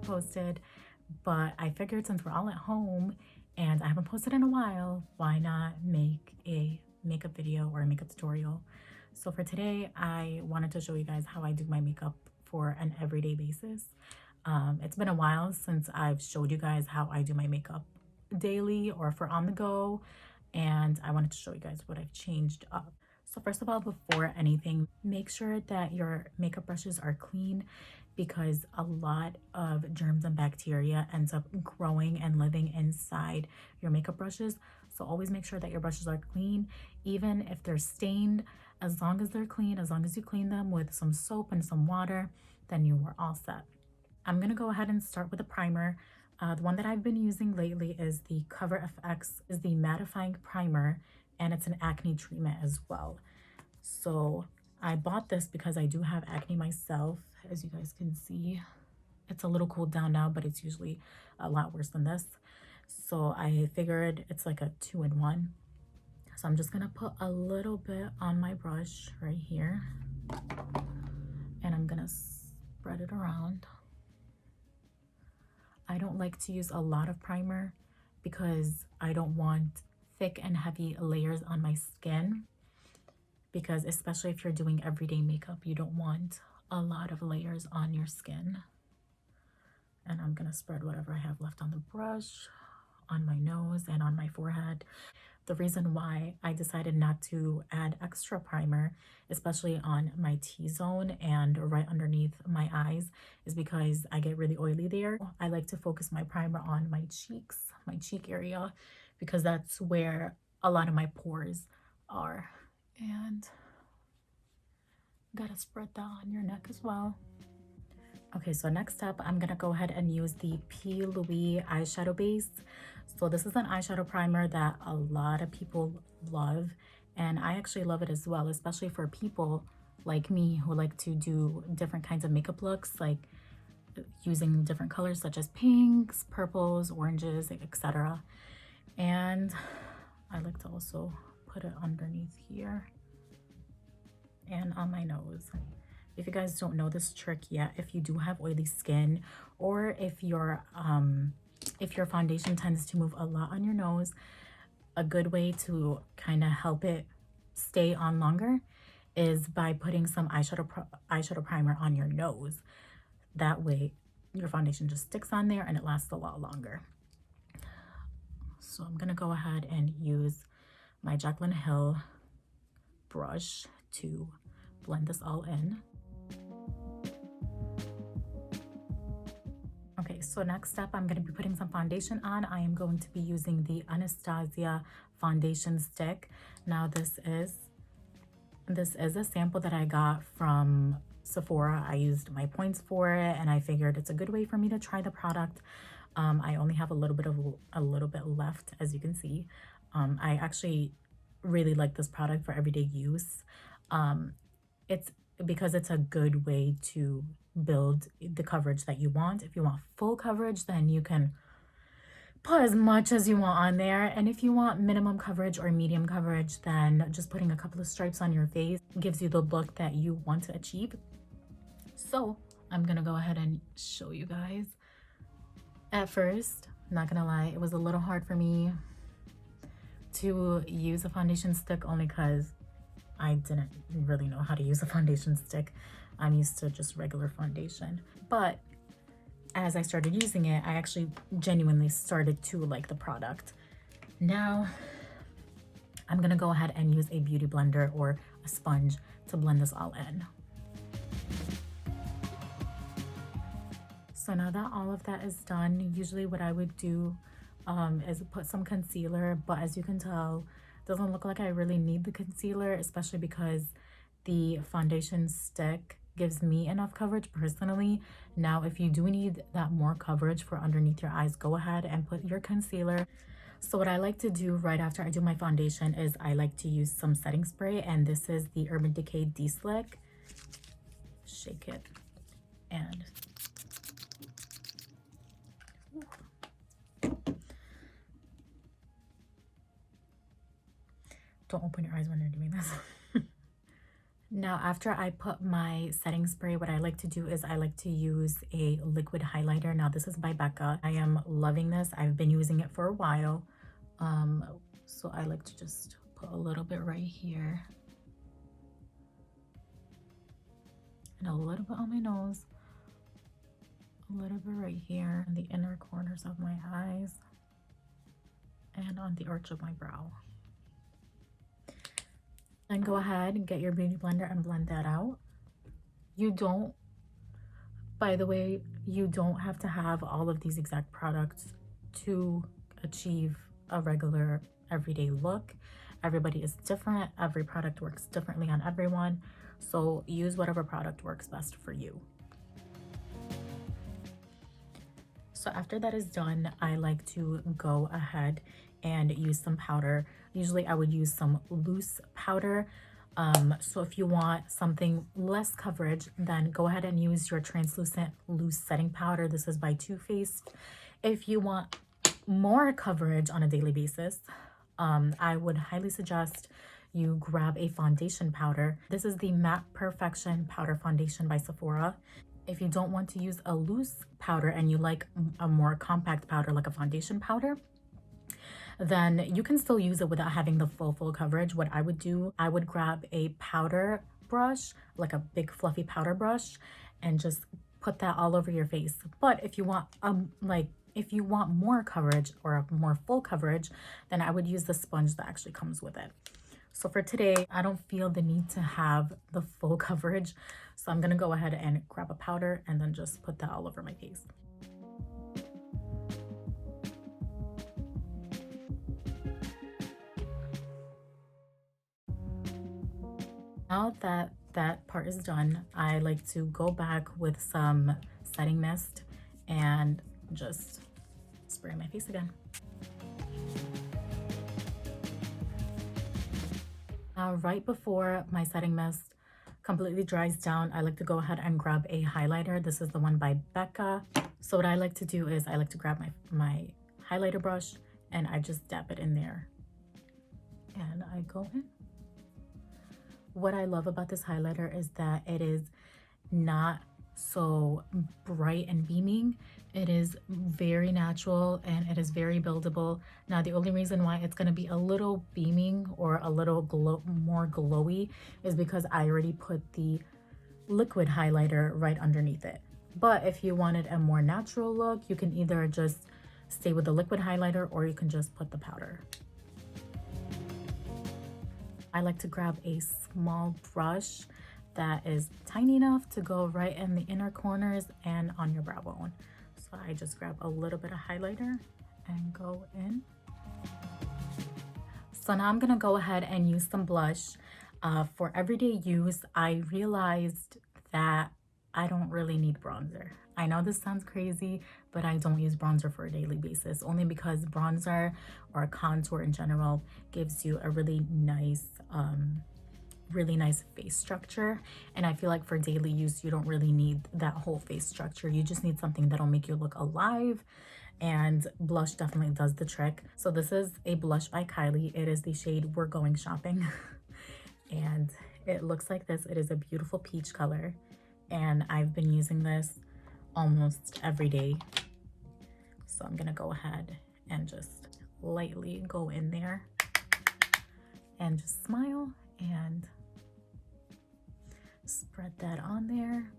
posted, but I figured since we're all at home and I haven't posted in a while, why not make a makeup video or a makeup tutorial. So for today, I wanted to show you guys how I do my makeup for an everyday basis. It's been a while since I've showed you guys how I do my makeup daily or for on the go, and I wanted to show you guys what I've changed up. So first of all, before anything, make sure that your makeup brushes are clean, because a lot of germs and bacteria ends up growing and living inside your makeup brushes. So always make sure that your brushes are clean, even if they're stained. As long as they're clean, as long as you clean them with some soap and some water, then you are all set. I'm gonna go ahead and start with a primer. The one that I've been using lately is the Cover FX, is the mattifying primer, and it's an acne treatment as well. So I bought this because I do have acne myself. As you guys can see, it's a little cooled down now, but it's usually a lot worse than this. So I figured it's like a 2-in-1. So I'm just gonna put a little bit on my brush right here, and I'm gonna spread it around. I don't like to use a lot of primer because I don't want thick and heavy layers on my skin, because especially if you're doing everyday makeup, you don't want a lot of layers on your skin. And I'm gonna spread whatever I have left on the brush, on my nose and on my forehead. The reason why I decided not to add extra primer, especially on my T-zone and right underneath my eyes, is because I get really oily there. I like to focus my primer on my cheeks, my cheek area, because that's where a lot of my pores are. And gotta spread that on your neck as well. Okay, so next up, I'm gonna go ahead and use the P. Louis eyeshadow base. So this is an eyeshadow primer that a lot of people love, and I actually love it as well, especially for people like me who like to do different kinds of makeup looks, like using different colors such as pinks, purples, oranges, etc. And I like to also put it underneath here and on my nose. If you guys don't know this trick yet, if you do have oily skin, or if your foundation tends to move a lot on your nose, a good way to kind of help it stay on longer is by putting some eyeshadow primer on your nose. That way your foundation just sticks on there and it lasts a lot longer. So I'm gonna go ahead and use my Jaclyn Hill brush to blend this all in. Okay, so next up, I'm going to be putting some foundation on. I am going to be using the Anastasia foundation stick. Now this is a sample that I got from Sephora. I used my points for it, and I figured it's a good way for me to try the product. I only have a little bit left, as you can see. I actually really like this product for everyday use. It's because it's a good way to build the coverage that you want. If you want full coverage, then you can put as much as you want on there, and if you want minimum coverage or medium coverage, then just putting a couple of stripes on your face gives you the look that you want to achieve. So I'm gonna go ahead and show you guys. At first, not gonna lie, it was a little hard for me to use a foundation stick, only because I didn't really know how to use a foundation stick. I'm used to just regular foundation. But as I started using it, I actually genuinely started to like the product. Now, I'm gonna go ahead and use a beauty blender or a sponge to blend this all in. So now that all of that is done, usually what I would do is put some concealer, but as you can tell, it doesn't look like I really need the concealer, especially because the foundation stick gives me enough coverage personally. Now, if you do need that more coverage for underneath your eyes, go ahead and put your concealer. So what I like to do right after I do my foundation is I like to use some setting spray, and this is the Urban Decay Deslick. Shake it and don't open your eyes when you're doing this. Now, after I put my setting spray, what I like to do is I like to use a liquid highlighter. Now, this is by Becca. I am loving this. I've been using it for a while. Um, so I like to just put a little bit right here and a little bit on my nose, a little bit right here in the inner corners of my eyes and on the arch of my brow. Then go ahead and get your beauty blender and blend that out. You don't, by the way, you don't have to have all of these exact products to achieve a regular everyday look. Everybody is different. Every product works differently on everyone. So use whatever product works best for you. So after that is done, I like to go ahead and use some powder. Usually I would use some loose powder. So if you want something less coverage, then go ahead and use your translucent loose setting powder. This is by Too Faced. If you want more coverage on a daily basis, I would highly suggest you grab a foundation powder. This is the Matte Perfection Powder Foundation by Sephora. If you don't want to use a loose powder and you like a more compact powder like a foundation powder, then you can still use it without having the full coverage. What I would do, I would grab a powder brush, like a big fluffy powder brush, and just put that all over your face. But if you want if you want more coverage or a more full coverage, then I would use the sponge that actually comes with it. So for today, I don't feel the need to have the full coverage. So I'm gonna go ahead and grab a powder and then just put that all over my face. Now that that part is done, I like to go back with some setting mist and just spray my face again. Now, right before my setting mist completely dries down, I like to go ahead and grab a highlighter. This is the one by Becca. So what I like to do is I like to grab my highlighter brush and I just dab it in there. And I go in. What I love about this highlighter is that it is not so bright and beaming. It is very natural and it is very buildable. Now, the only reason why it's going to be a little beaming or a little more glowy is because I already put the liquid highlighter right underneath it. But if you wanted a more natural look, you can either just stay with the liquid highlighter or you can just put the powder. I like to grab a small brush that is tiny enough to go right in the inner corners and on your brow bone. So I just grab a little bit of highlighter and go in. So now I'm gonna go ahead and use some blush. For everyday use, I realized that I don't really need bronzer. I know this sounds crazy, but I don't use bronzer for a daily basis, only because bronzer or contour in general gives you a really nice face structure. And I feel like for daily use, you don't really need that whole face structure. You just need something that'll make you look alive. And blush definitely does the trick. So this is a blush by Kylie. It is the shade We're Going Shopping. And it looks like this. It is a beautiful peach color. And I've been using this almost every day. So I'm gonna go ahead and just lightly go in there and just smile and spread that on there.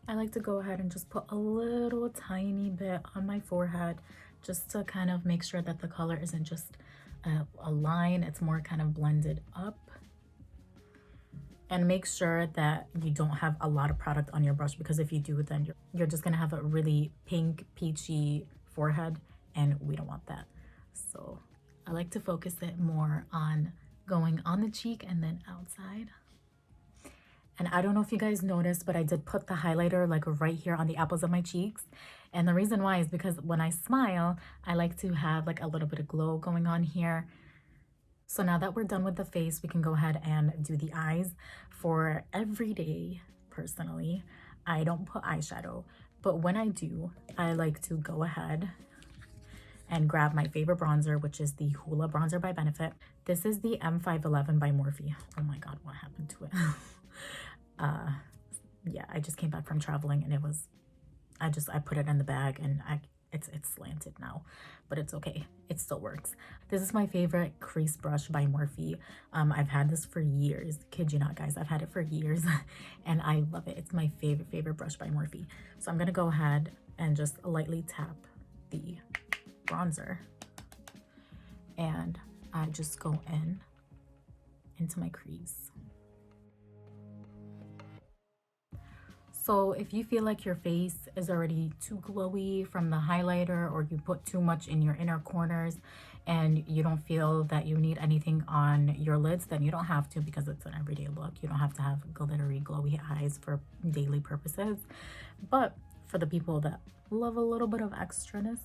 I like to go ahead and just put a little tiny bit on my forehead just to kind of make sure that the color isn't just a line, it's more kind of blended up. And make sure that you don't have a lot of product on your brush, because if you do, then you're just gonna have a really pink, peachy forehead, and we don't want that. So I like to focus it more on going on the cheek and then outside. And I don't know if you guys noticed, but I did put the highlighter like right here on the apples of my cheeks. And the reason why is because when I smile, I like to have like a little bit of glow going on here. So now that we're done with the face, we can go ahead and do the eyes. For every day, personally, I don't put eyeshadow, but when I do, I like to go ahead and grab my favorite bronzer, which is the Hoola bronzer by Benefit. This is the M511 by Morphe. Oh my god, what happened to it? Yeah, I just came back from traveling and it was, I put it in the bag and it's slanted now, but it's okay, it still works. This is my favorite crease brush by Morphe. I've had this for years, kid you not guys, I've had it for years and I love it. It's my favorite brush by Morphe. So I'm gonna go ahead and just lightly tap the bronzer and I just go into my crease. So if you feel like your face is already too glowy from the highlighter, or you put too much in your inner corners and you don't feel that you need anything on your lids, then you don't have to, because it's an everyday look. You don't have to have glittery, glowy eyes for daily purposes. But for the people that love a little bit of extraness,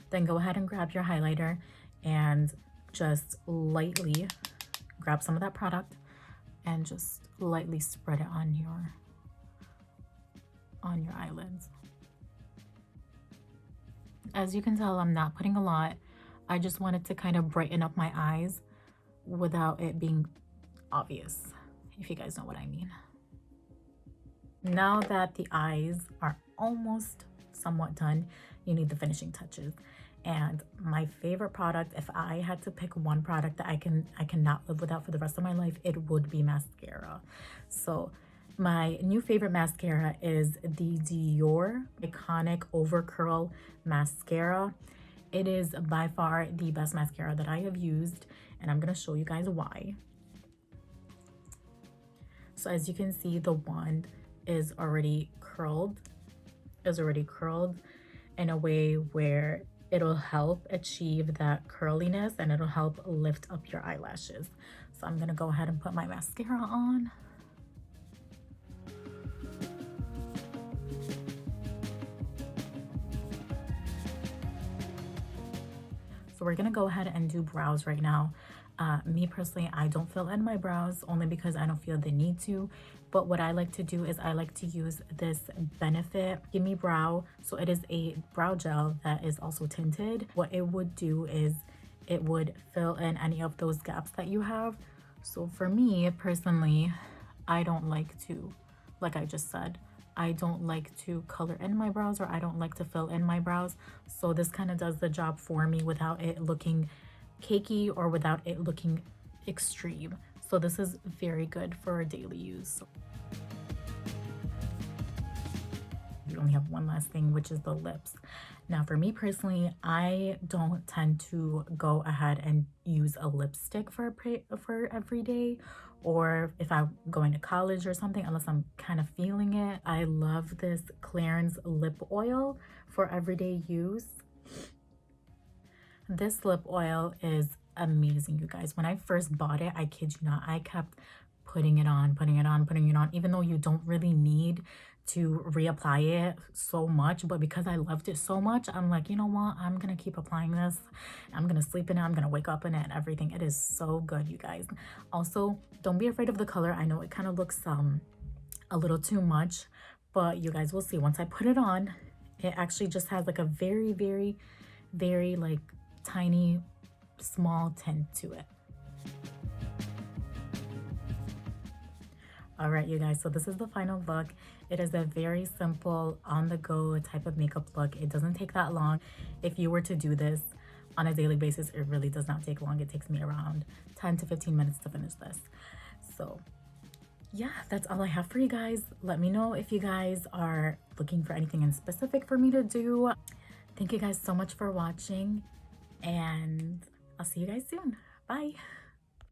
then go ahead and grab your highlighter and just lightly grab some of that product and just lightly spread it on your eyelids. As you can tell, I'm not putting a lot. I just wanted to kind of brighten up my eyes without it being obvious, if you guys know what I mean. Now that the eyes are almost somewhat done, you need the finishing touches. And my favorite product, if I had to pick one product that I cannot live without for the rest of my life, it would be mascara. So my new favorite mascara is the Dior Iconic Overcurl Mascara. It is by far the best mascara that I have used, and I'm gonna show you guys why. So as you can see, the wand is already curled. In a way where it'll help achieve that curliness and it'll help lift up your eyelashes. So I'm gonna go ahead and put my mascara on. So we're gonna go ahead and do brows right now. Me personally, I don't fill in my brows only because I don't feel the need to. But what I like to do is I like to use this Benefit Gimme Brow. So it is a brow gel that is also tinted. What it would do is it would fill in any of those gaps that you have. So for me personally, I don't like to, like I just said, I don't like to color in my brows, or I don't like to fill in my brows. So this kind of does the job for me without it looking cakey or without it looking extreme. So this is very good for daily use. We only have one last thing, which is the lips. Now for me personally, I don't tend to go ahead and use a lipstick for every day, or if I'm going to college or something, unless I'm kind of feeling it. I love this Clarins lip oil for everyday use. This lip oil is amazing, you guys. When I first bought it, I kid you not, I kept putting it on, even though you don't really need to reapply it so much. But because I loved it so much, I'm like, you know what, I'm gonna keep applying this. I'm gonna sleep in it, I'm gonna wake up in it and everything. It is so good, you guys. Also, don't be afraid of the color. I know it kind of looks a little too much, but you guys will see once I put it on, it actually just has like a very like tiny small tint to it. All right, you guys, so this is the final look. It is a very simple on-the-go type of makeup look. It doesn't take that long. If you were to do this on a daily basis, it really does not take long. It takes me around 10 to 15 minutes to finish this. So yeah, that's all I have for you guys. Let me know if you guys are looking for anything in specific for me to do. Thank you guys so much for watching, and I'll see you guys soon. Bye.